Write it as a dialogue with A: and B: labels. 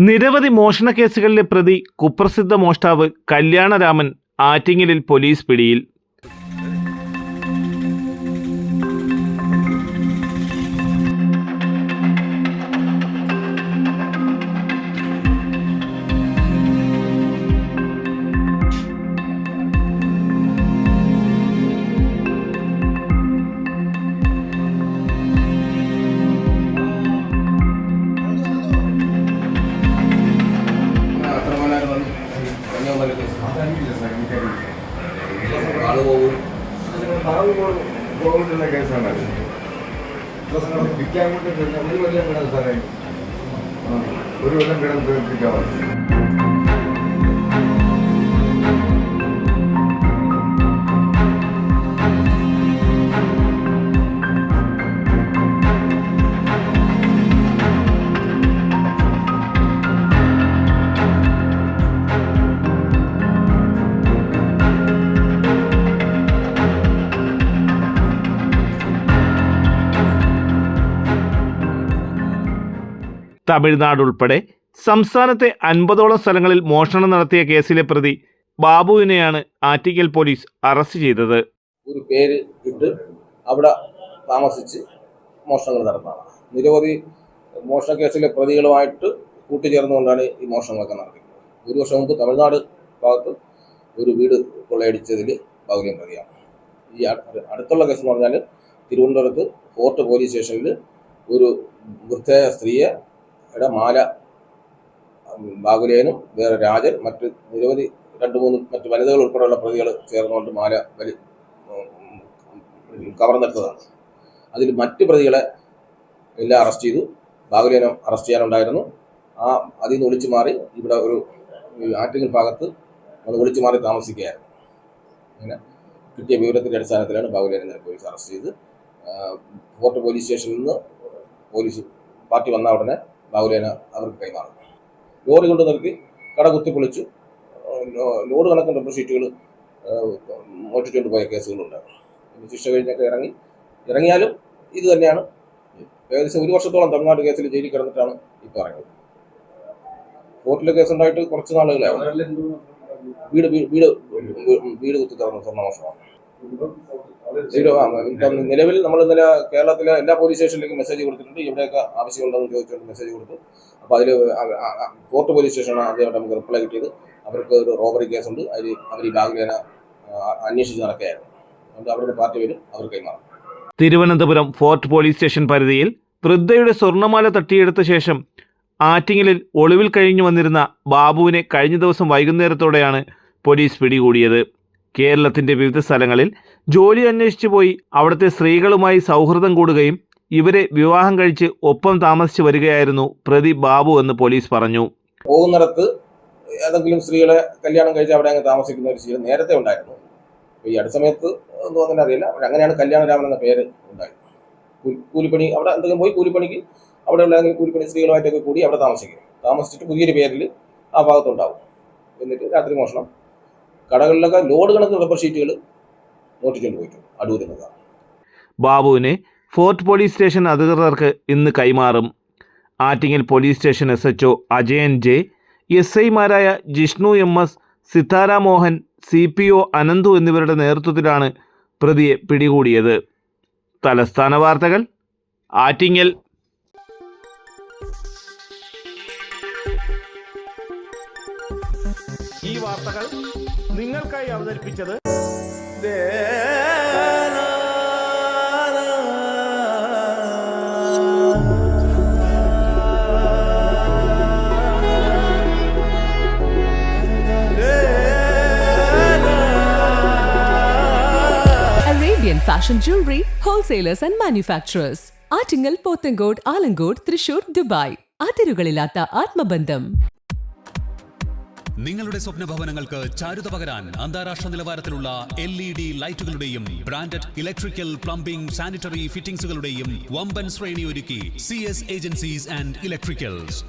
A: നിരവധി മോഷണ കേസുകളിലെ പ്രതി കുപ്രസിദ്ധ മോഷ്ടാവ് കല്യാണരാമൻ ആറ്റിങ്ങലിൽ പോലീസ് പിടിയിൽ.
B: ഗവൺമെന്റിന്റെ കേസാണ് വിൽക്കാൻ കൊണ്ട് ഒരു കൊല്ലം കിടന്ന് സാറേ ഒരു കൊല്ലം കിടന്ന് തീർപ്പിക്കാവുന്നു.
A: തമിഴ്നാട് ഉൾപ്പെടെ സംസ്ഥാനത്തെ 50ഓളം സ്ഥലങ്ങളിൽ മോഷണം നടത്തിയ കേസിലെ പ്രതി ബാബുവിനെയാണ് ആറ്റിങ്ങൽ പോലീസ് അറസ്റ്റ് ചെയ്തത്.
C: ഒരു പേര് ഇട്ട് അവിടെ താമസിച്ച് മോഷണങ്ങൾ നടത്തുന്നതാണ്. നിരവധി മോഷണ കേസിലെ പ്രതികളുമായിട്ട് കൂട്ടിച്ചേർന്നുകൊണ്ടാണ് ഈ മോഷണങ്ങളൊക്കെ നടത്തിയത്. ഒരു വർഷം മുമ്പ് തമിഴ്നാട് ഭാഗത്ത് ഒരു വീട് കൊള്ളയടിച്ചതിൽ ബാബുവിനെ പ്രതിയാണ്. ഈ അടുത്തുള്ള കേസ് എന്ന് പറഞ്ഞാൽ തിരുവനന്തപുരത്ത് ഫോർട്ട് പോലീസ് സ്റ്റേഷനിൽ ഒരു വൃദ്ധയായ സ്ത്രീയെ മാല ബാഗുലേനും വേറെ രാജൻ മറ്റ് നിരവധി 2-3 മറ്റ് വനിതകൾ ഉൾപ്പെടെയുള്ള പ്രതികൾ ചേർന്നുകൊണ്ട് മാല കവർന്നെടുത്തതാണ്. അതിൽ മറ്റ് പ്രതികളെ എല്ലാം അറസ്റ്റ് ചെയ്തു. ബാഗുലേനം അറസ്റ്റ് ചെയ്യാനുണ്ടായിരുന്നു. അതിൽ നിന്ന് ഒളിച്ചു മാറി ഇവിടെ ഒരു ആറ്റിങ്ങൽ ഭാഗത്ത് ഒന്ന് ഒളിച്ചു മാറി താമസിക്കുകയായിരുന്നു. അങ്ങനെ കിട്ടിയ വിവരത്തിൻ്റെ അടിസ്ഥാനത്തിലാണ് ബാഗുലേനെ പോലീസ് അറസ്റ്റ് ചെയ്ത് ഫോർട്ട് പോലീസ് സ്റ്റേഷനിൽ നിന്ന് പോലീസ് പാർട്ടി വന്ന ഉടനെ ബാബുലേന അവർക്ക് കൈമാറും. ലോറി കൊണ്ട് നിർത്തി കട കുത്തിപ്പൊളിച്ചു ലോഡ് കണക്കിന് റബ്ബർ ഷീറ്റുകൾ മോഷ്ടിച്ചുകൊണ്ട് പോയ കേസുകളുണ്ട്. ശിക്ഷ കഴിഞ്ഞൊക്കെ ഇറങ്ങിയാലും ഇത് തന്നെയാണ്. ഏകദേശം 1 വർഷത്തോളം തമിഴ്നാട് കേസിൽ ജയിലിൽ കിടന്നിട്ടാണ് ഇപ്പോൾ ഇറങ്ങിയത്. ഫോർട്ടിലെ കേസുണ്ടായിട്ട് കുറച്ച് നാളുകളാവും. വീട് കുത്തി തുറന്നു സ്വർണ്ണമോഷണമാണ്. നിലവിൽ നമ്മൾ ഇന്നലെ കേരളത്തിലെ എല്ലാ പോലീസ് സ്റ്റേഷനിലേക്കും മെസ്സേജ് കൊടുത്തിട്ടുണ്ട്. ഇവിടെയൊക്കെ ആവശ്യമുണ്ടെന്ന് ചോദിച്ചുകൊണ്ട് മെസ്സേജ് കൊടുത്തു. അപ്പോൾ അതിൽ ഫോർട്ട് പോലീസ് സ്റ്റേഷനാണ് ആദ്യമായിട്ട് നമുക്ക് റിപ്ലൈ കിട്ടിയത്. അവർക്ക് ഒരു റോബറി കേസുണ്ട്. അവർ ഈ ബാഗുലേന അന്വേഷിച്ച് നടക്കുകയായിരുന്നു. അതുകൊണ്ട് അവരുടെ പാർട്ടി വരും, അവർ കൈമാറും.
A: തിരുവനന്തപുരം ഫോർട്ട് പോലീസ് സ്റ്റേഷൻ പരിധിയിൽ വൃദ്ധയുടെ സ്വർണ്ണമാല തട്ടിയെടുത്ത ശേഷം ആറ്റിങ്ങലിൽ ഒളിവിൽ കഴിഞ്ഞു വന്നിരുന്ന ബാബുവിനെ കഴിഞ്ഞ ദിവസം വൈകുന്നേരത്തോടെയാണ് പോലീസ് പിടികൂടിയത്. കേരളത്തിൻ്റെ വിവിധ സ്ഥലങ്ങളിൽ ജോലി അന്വേഷിച്ചു പോയി അവിടുത്തെ സ്ത്രീകളുമായി സൗഹൃദം കൂടുകയും ഇവരെ വിവാഹം കഴിച്ച് ഒപ്പം താമസിച്ച് വരികയായിരുന്നു പ്രതി ബാബു എന്ന് പോലീസ് പറഞ്ഞു.
C: പോകുന്നിടത്ത് ഏതെങ്കിലും സ്ത്രീകളെ കല്യാണം കഴിച്ച് അവിടെ അങ്ങ് താമസിക്കുന്ന ഒരു ശീലം നേരത്തെ ഉണ്ടായിരുന്നു. ഈ അടുത്ത സമയത്ത് ഒന്നും അങ്ങനെ അറിയില്ല. അങ്ങനെയാണ് കല്യാണരാമൻ എന്ന പേര് ഉണ്ടായത്. കൂലിപ്പണി അവിടെ എന്തെങ്കിലും പോയി കൂലിപ്പണിക്ക് അവിടെ ഉള്ള കൂലിപ്പണി സ്ത്രീകളുമായിട്ടൊക്കെ കൂടി അവിടെ താമസിച്ചിട്ട് പുതിയൊരു പേരിൽ ആ ഭാഗത്തുണ്ടാവും. എന്നിട്ട് രാത്രി മോഷണം. കടകളിലൊക്കെ ലോഡ് കണക്കിന് റബ്ബർ ഷീറ്റുകൾ മോഷ്ടിച്ചുകൊണ്ട് പോയിട്ടു അടൂരുന്നതാണ്.
A: ബാബുവിനെ ഫോർട്ട് പോലീസ് സ്റ്റേഷൻ അധികൃതർക്ക് ഇന്ന് കൈമാറും. Attingal police station SHO Ajayan J, SI മാരായ ജിഷ്ണു MS, സിതാര മോഹൻ, CPO അനന്തു എന്നിവരുടെ നേതൃത്വത്തിലാണ് പ്രതിയെ പിടികൂടിയത്. തലസ്ഥാന വാർത്തകൾ ആറ്റിങ്ങൽ. ഈ വാർത്തകൾ നിങ്ങൾക്കായി അവതരിപ്പിച്ചത്
D: Arabian Fashion Jewelry Wholesalers and Manufacturers. Attingal, Pothencode, Alamcode, Thrissur, Dubai. അതിരുകളില്ലാത്ത ആത്മബന്ധം.
E: നിങ്ങളുടെ സ്വപ്ന ഭവനങ്ങൾക്ക് ചാരുത പകരാൻ അന്താരാഷ്ട്ര നിലവാരത്തിലുള്ള LED ലൈറ്റുകളുടെയും ബ്രാൻഡഡ് ഇലക്ട്രിക്കൽ, പ്ലംബിംഗ്, സാനിറ്ററി ഫിറ്റിംഗ്സുകളുടെയും വമ്പൻ ശ്രേണി ഒരുക്കി CS ഏജൻസീസ് ആൻഡ് ഇലക്ട്രിക്കൽസ്.